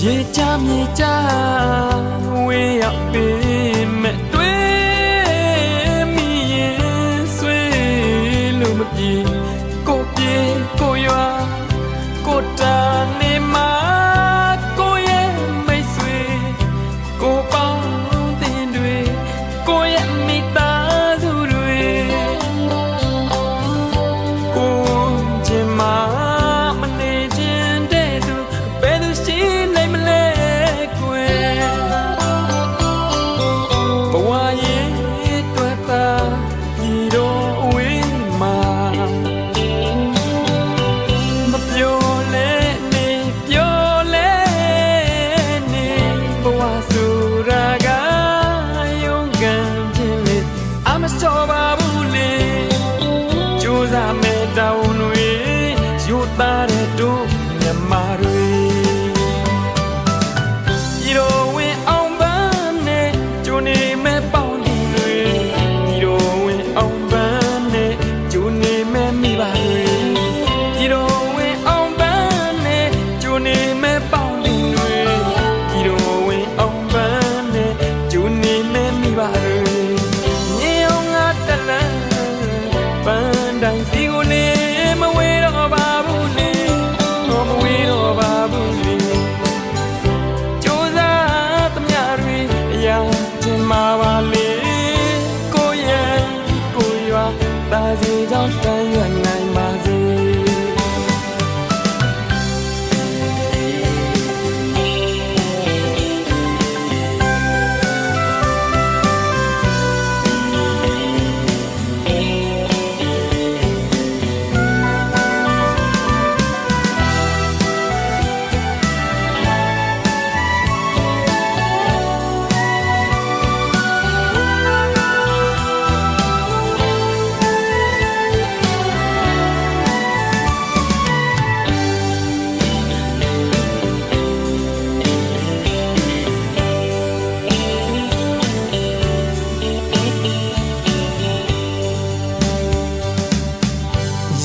ရေချမြေချဝေးရောက်ပြီမဲ့တွေ့မိရင်ဆွေးလို့မပြေကိုပြေကိုရွာကိုတာနေမှာကိုရဲ့မိတ်ဆွေကိုပေါင်းတင်တွေကိုရဲ့မိသားစုတွေကိုချင်မှာမနေခြင်းတဲ့သူဘယ်သူရှိနိုင်မလဲကွယ်ဘဝရဲ့တွေ့တာဒီတော့အဝေးမှာမပြောလဲနေပြောလဲနေဘဝဆိုတာကယုံကန်ခြင်းလေအမစောပါဘူးလေကြိုးစားမဲ့တောင်းတွေယူသားတဲ့တို့မြမတွေဒီတော့ဝင်အောင်ပန်းနဲ့ကျိုးနေမဲ့ပေါင်းသူတွေဒီတော့ဝင်အောင်ပန်းနဲ့ကျိုးနေမဲ့မိဘတွေဒီတော့ဝင်အောင်ပန်းနဲ့ကျိုးနေမဲ့ပေါင်းသူတွေဒီတော့ဝင်အောင်ပန်းနဲ့ကျိုးနေမဲ့မိဘတွေညအောင်ငါတလန်းပန်းတိုင်းစီကိုနေမဝေတော့ပါဘူးလေမဝေတော့ပါဘူးလေကြိုးစားသမျှတွေအရာချင်မှာပါလေကိုရဲ့ကိုရွာတာစီကြောင့်တန်ရွက်နိုင်ပါစေ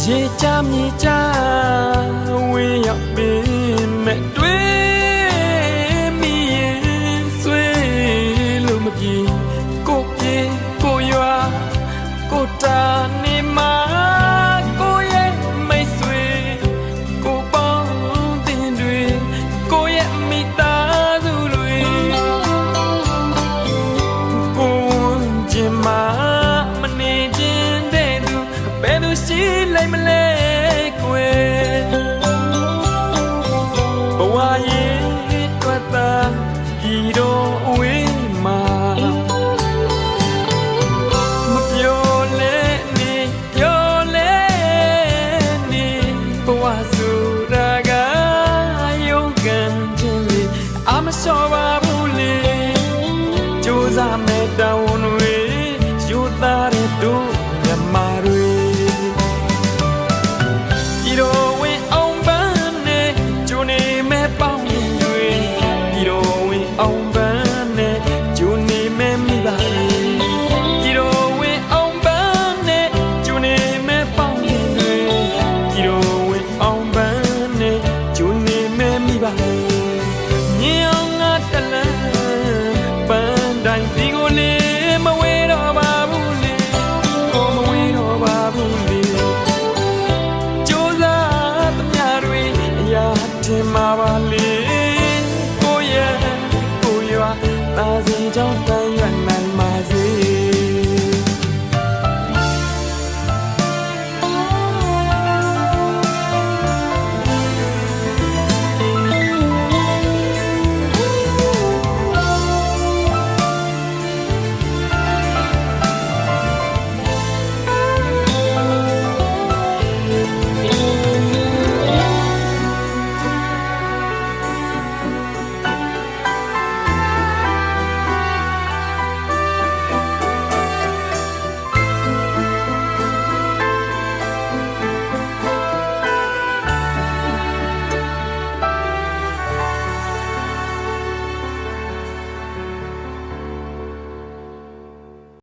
ရေချမြေချဝေးရောက်ပြီမဲ့တွေ့မိရင်ဆွေးလို့မပြေကိုပြေကိုရွာကိုတာနေမှာကိုရဲ့မိတ်ဆွေကိုပေါင်းတင်တွေကိုရဲ့မိသားစုတွေကိုချင်မှာမနေခြင်းတဲ့သူဘယ်သူရှိလိုက်မလဲကွယ်ဘဝရဲ့တွေ့တာဒီတော့အဝေးမှာမပြောလဲနေပြောလဲနေဘဝဆိုတာကယုံကန်ခြင်းလေအမစောပါဘူးလေကြိုးစားမဲ့တောင်းတွေယူသားတဲ့တို့မြမတွေဒီတော့ဝင်အောင်ပန်းနဲ့ကျိုးနေမဲ့ပေါင်းတွေဒီတော့ဝင်အောင်ပန်းနဲ့ကျိုးနေမဲ့မိဘတွေဒီတော့ဝင်အောင်ပန်းနဲ့ကျိုးနေမဲ့ပေါင်းတွေဒီတော့ဝင်အောင်ပန်းနဲ့ကျိုးနေမဲ့မိဘတွေညင်အောင်ငါတလန်းပန်းတိုင်းစီကိုလေမဝေတော့ပါဘူးလေကိုမဝေတော့ပါဘူးလေထင်မှာပါလေ